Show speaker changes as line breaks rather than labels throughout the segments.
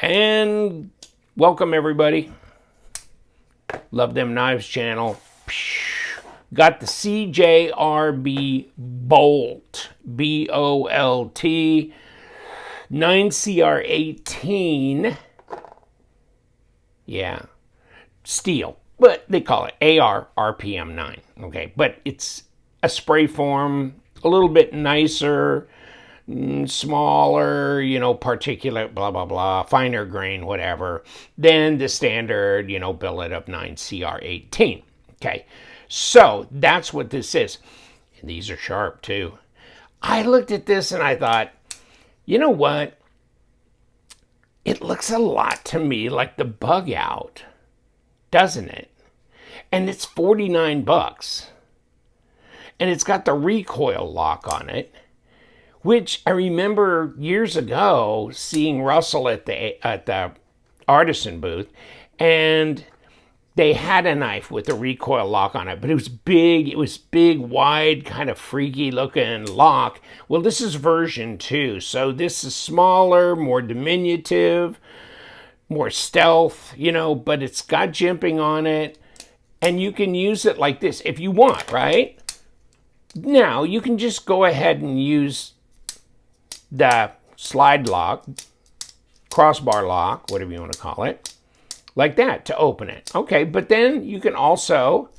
And welcome everybody. Love Them Knives channel. Got the CJRB Bolt, B-O-L-T, 9CR18. Yeah, steel, but they call it AR RPM 9. Okay, but it's a spray form, a little bit nicer, smaller, particulate, blah, blah, blah, finer grain, whatever, than the standard, billet of 9CR18. Okay, so that's what this is. And these are sharp too. I looked at this and I thought, you know what? It looks a lot to me like the Bug Out, doesn't it? And it's 49 bucks. And it's got the recoil lock on it, which I remember years ago seeing Russell at the Artisan booth, and they had a knife with a recoil lock on it, but it was big. It was big, wide, kind of freaky looking lock. Well, this is version 2, so this is smaller, more diminutive, more stealth, but it's got jimping on it, and you can use it like this if you want, right? Now, you can just go ahead and use the slide lock, crossbar lock, whatever you want to call it, like that to open it. Okay, but then you can also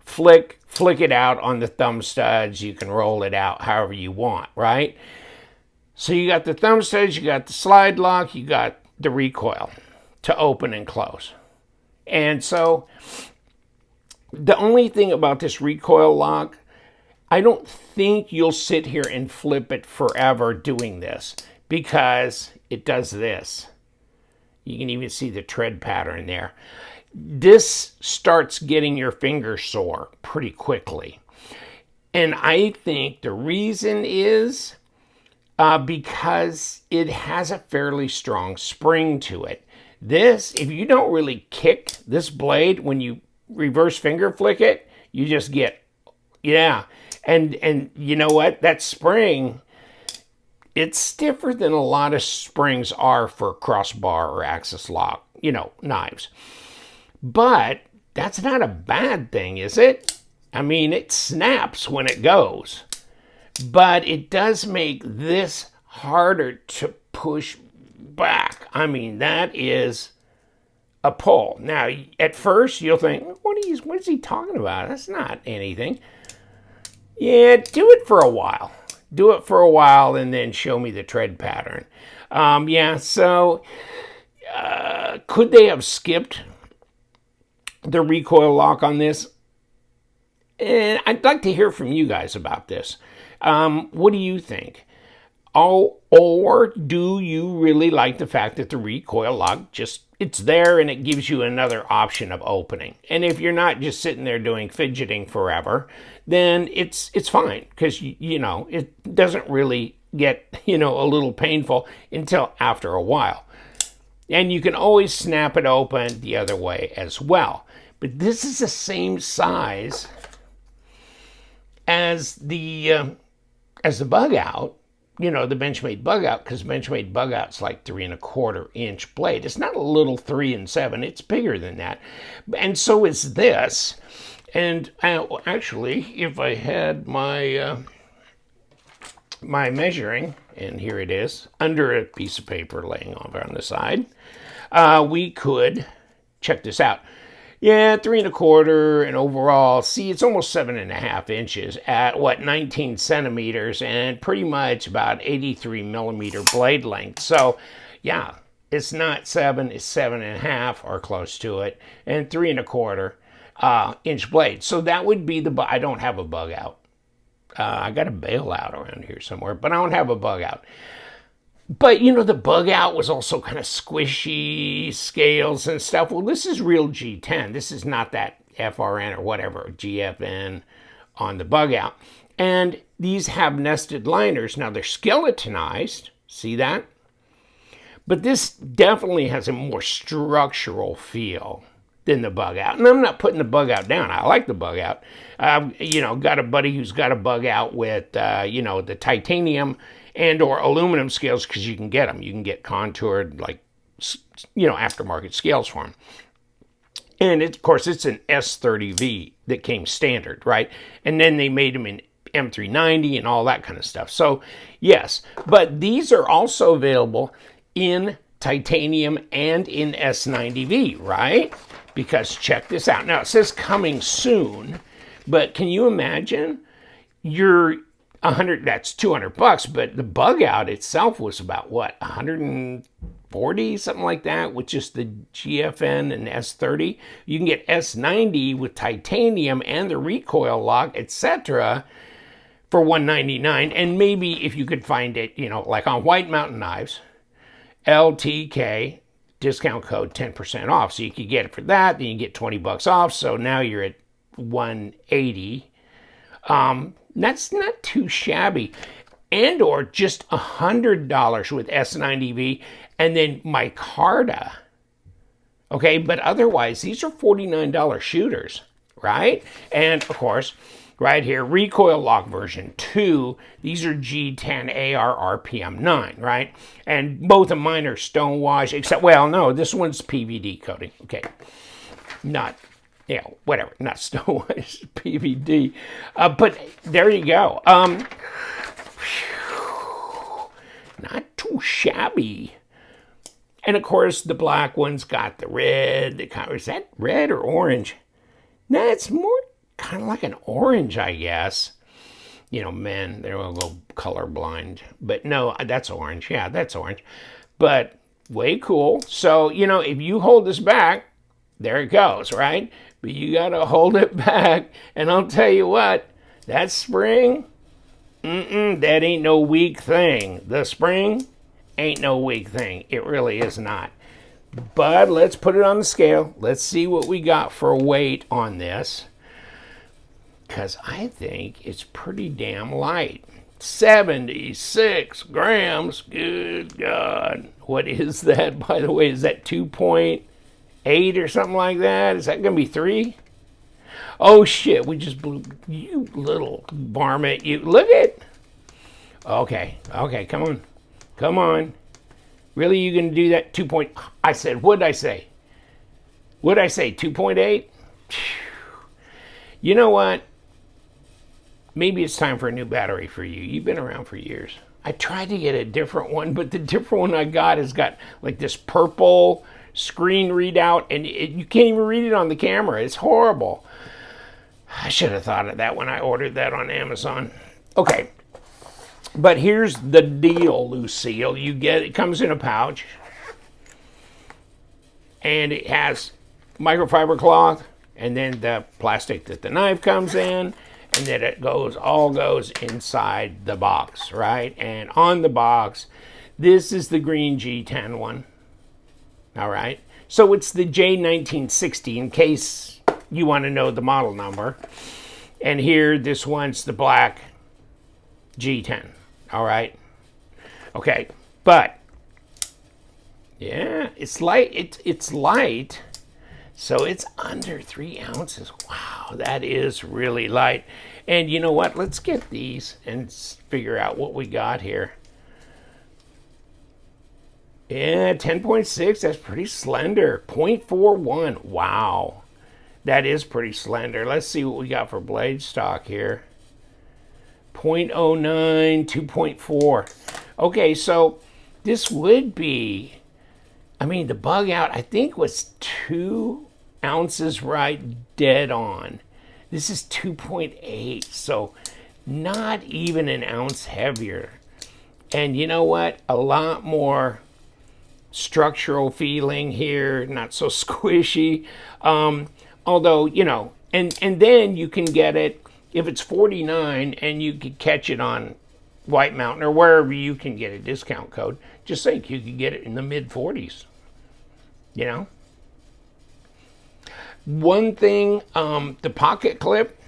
flick it out on the thumb studs. You can roll it out however you want, right? So you got the thumb studs, you got the slide lock, you got the recoil to open and close. And so the only thing about this recoil lock, I don't think you'll sit here and flip it forever doing this, because it does this. You can even see the tread pattern there. This starts getting your finger sore pretty quickly. And I think the reason is because it has a fairly strong spring to it. This, if you don't really kick this blade when you reverse finger flick it, you just get, yeah. And you know what? That spring, it's stiffer than a lot of springs are for crossbar or axis lock, knives. But that's not a bad thing, is it? I mean, it snaps when it goes. But it does make this harder to push back. I mean, that is a pull. Now, at first, you'll think, what is he talking about? That's not anything. Yeah, do it for a while. Do it for a while and then show me the tread pattern. So could they have skipped the recoil lock on this? And I'd like to hear from you guys about this. What do you think? Oh, or do you really like the fact that the recoil lock it's there and it gives you another option of opening? And if you're not just sitting there doing fidgeting forever, then it's fine, because it doesn't really get a little painful until after a while. And you can always snap it open the other way as well. But this is the same size as the Bug Out. The Benchmade Bug Out, because Benchmade Bug Out's like 3¼ inch blade. It's not a little 3 7, it's bigger than that. And so is this. And actually, if I had my my measuring, and here it is, under a piece of paper laying over on the side, we could check this out. Yeah, 3¼ and overall, see, it's almost 7½ inches at 19 centimeters and pretty much about 83 millimeter blade length. So yeah, it's not 7, it's 7½ or close to it, and 3¼ inch blade. So that would be I don't have a Bug Out. I got a bailout around here somewhere, but I don't have a Bug Out. But, the Bug Out was also kind of squishy scales and stuff. Well, this is real G10. This is not that FRN or whatever, GFN on the Bug Out. And these have nested liners. Now, they're skeletonized. See that? But this definitely has a more structural feel than the Bug Out. And I'm not putting the Bug Out down. I like the Bug Out. Got a buddy who's got a Bug Out with, the titanium and or aluminum scales, because you can get them. You can get contoured, like aftermarket scales for them. And of course, it's an S30V that came standard, right? And then they made them in M390 and all that kind of stuff. So yes, but these are also available in titanium and in S90V, right? Because check this out. Now it says coming soon, but can you imagine you're 100, that's $200, but the bug out itself was about what, 140, something like that, with just the GFN and S30. You can get S90 with titanium and the recoil lock, etc., for $199. And maybe if you could find it, like on White Mountain Knives, LTK, discount code 10% off. So you could get it for that, then you get $20 off. So now you're at $180. That's not too shabby. And or just $100 with S90V and then micarta. Okay, but otherwise, these are $49 shooters, right? And of course, right here, recoil lock version 2. These are G10 AR RPM 9, right? And both of mine are stonewash, except, well, no, this one's PVD coating. Okay, not, whatever, not stonewash, PVD. But there you go. Not too shabby. And of course, the black one's got the red. Is that red or orange? No, it's more kind of like an orange, I guess. Men, they're going to go colorblind. But no, that's orange. Yeah, that's orange. But way cool. So, if you hold this back, there it goes, right? But you got to hold it back. And I'll tell you what, that spring, that ain't no weak thing. The spring ain't no weak thing. It really is not. But let's put it on the scale. Let's see what we got for weight on this. Because I think it's pretty damn light. 76 grams. Good God. What is that, by the way? Is that 2.8 or something like that? Is that going to be 3? Oh, shit. We just blew. You little varmint. You look at. Okay. Come on. Come on. Really, you going to do that? 2 point. I said, what did I say? What did I say? 2.8? You know what? Maybe it's time for a new battery for you. You've been around for years. I tried to get a different one, but the different one I got has got like this purple screen readout, and you can't even read it on the camera. It's horrible. I should have thought of that when I ordered that on Amazon. Okay, but here's the deal, Lucille. It comes in a pouch, and it has microfiber cloth, and then the plastic that the knife comes in, and then it all goes inside the box, right? And on the box, this is the green G10 one. All right. So it's the J1960 in case you want to know the model number. And here, this one's the black G10. All right. Okay. But yeah, it's light. It's light. So it's under 3 ounces. Wow, that is really light. And you know what? Let's get these and figure out what we got here. Yeah, 10.6, that's pretty slender. 0.41, wow. That is pretty slender. Let's see what we got for blade stock here. 0.09, 2.4. Okay, so this would be, the bug out, I think, was 2 ounces right dead on. This is 2.8, so not even an ounce heavier. And you know what? A lot more structural feeling here, not so squishy. Although, and then you can get it, if it's 49 and you could catch it on White Mountain or wherever you can get a discount code, just think you could get it in the mid 40s. One thing, the pocket clip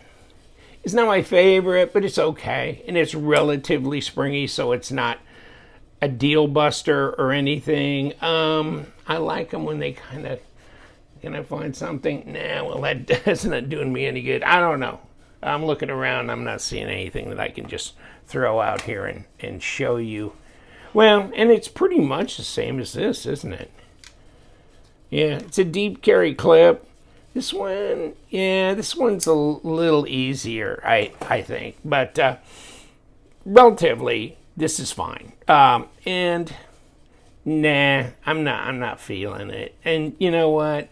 is not my favorite, but it's okay. And it's relatively springy, so it's not a deal buster or anything. I like them when they kind of, can I find something? Nah, well, that's not doing me any good. I don't know. I'm looking around. I'm not seeing anything that I can just throw out here and show you. Well, and it's pretty much the same as this, isn't it? Yeah, it's a deep carry clip. This one, yeah, this one's a little easier, I think, but relatively, this is fine. And nah, I'm not feeling it. And you know what?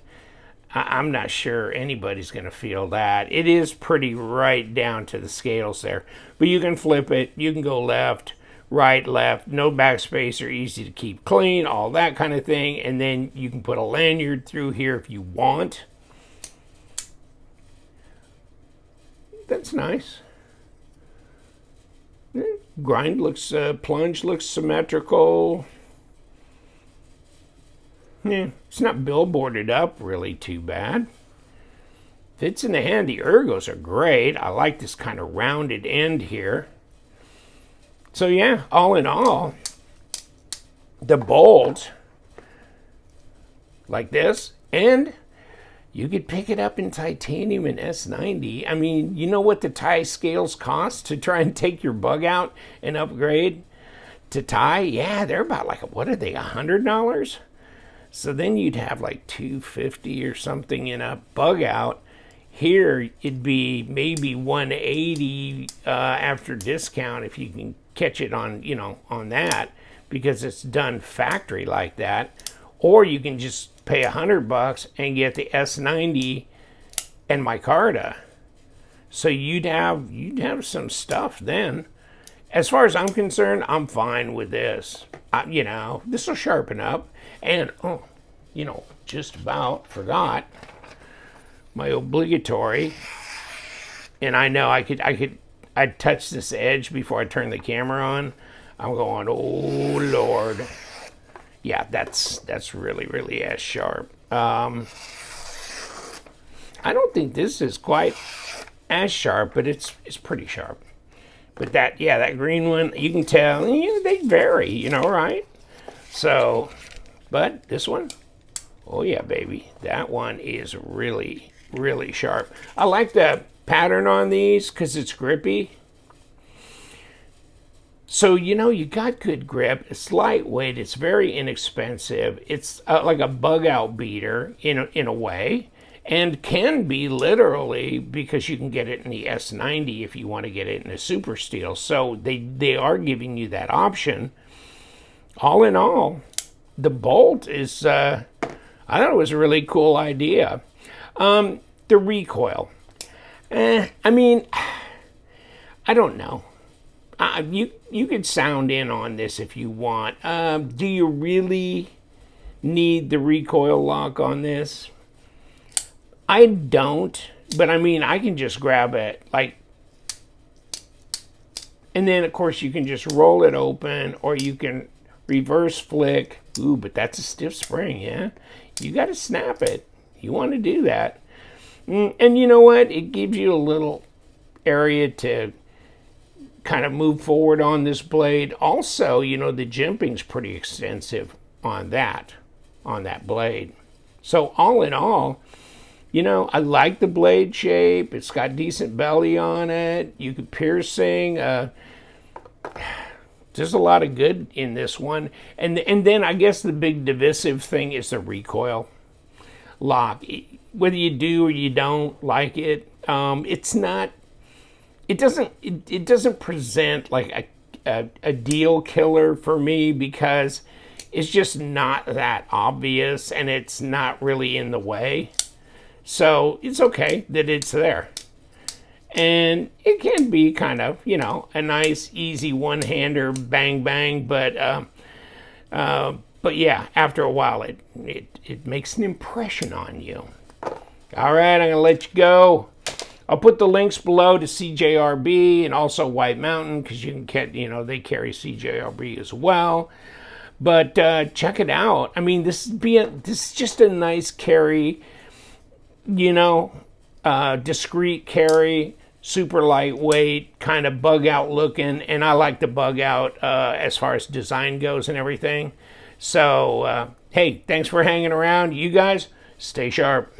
I'm not sure anybody's going to feel that. It is pretty right down to the scales there. But you can flip it. You can go left, right, left. No backspacer, easy to keep clean, all that kind of thing. And then you can put a lanyard through here if you want. That's nice. Grind looks, plunge looks symmetrical. Yeah, it's not billboarded up really too bad. Fits in the hand. The ergos are great. I like this kind of rounded end here. So yeah, all in all, the Bolt, like this, and you could pick it up in titanium and S90. I mean, you know what the tie scales cost to try and take your bug out and upgrade to tie? Yeah, they're about like, what are they, $100? So then you'd have like $250 or something in a bug out. Here it'd be maybe $180 after discount if you can catch it on, you know, on that, because it's done factory like that. Or you can just pay $100 and get the S90 and micarta. So you'd have some stuff then. As far as I'm concerned, I'm fine with this. You know, this will sharpen up. And, oh, you know, just about forgot my obligatory. And I know I'd touch this edge before I turn the camera on. I'm going, oh, Lord. Yeah, that's really, really as sharp. I don't think this is quite as sharp, but it's pretty sharp. But that green one, you can tell, they vary, you know, right? So, but this one, oh yeah, baby. That one is really, really sharp. I like the pattern on these because it's grippy. So, you know, you got good grip. It's lightweight. It's very inexpensive. It's like a bug out beater in a way, and can be literally, because you can get it in the S90 if you want to get it in a super steel. So they are giving you that option. All in all, the Bolt is, I thought it was a really cool idea. The recoil. I mean, I don't know. You could sound in on this if you want. Do you really need the recoil lock on this? I don't, but I mean, I can just grab it, like, and then of course you can just roll it open, or you can reverse flick. Ooh, but that's a stiff spring, yeah? You got to snap it. You want to do that. And you know what? It gives you a little area to kind of move forward on this blade. Also, you know, the jimping's pretty extensive on that blade. So all in all, you know, I like the blade shape. It's got decent belly on it. You could piercing. There's a lot of good in this one. And then I guess the big divisive thing is the recoil lock. Whether you do or you don't like it, it's not. It doesn't present like a deal killer for me, because it's just not that obvious and it's not really in the way. So it's okay that it's there. And it can be kind of, you know, a nice, easy one-hander, bang, bang. But yeah, after a while, it makes an impression on you. All right, I'm going to let you go. I'll put the links below to CJRB and also White Mountain, because you can get, you know, they carry CJRB as well. But check it out. I mean, this is just a nice carry, you know, discreet carry, super lightweight, kind of bug out looking, and I like the bug out as far as design goes and everything. So, hey, thanks for hanging around. You guys, stay sharp.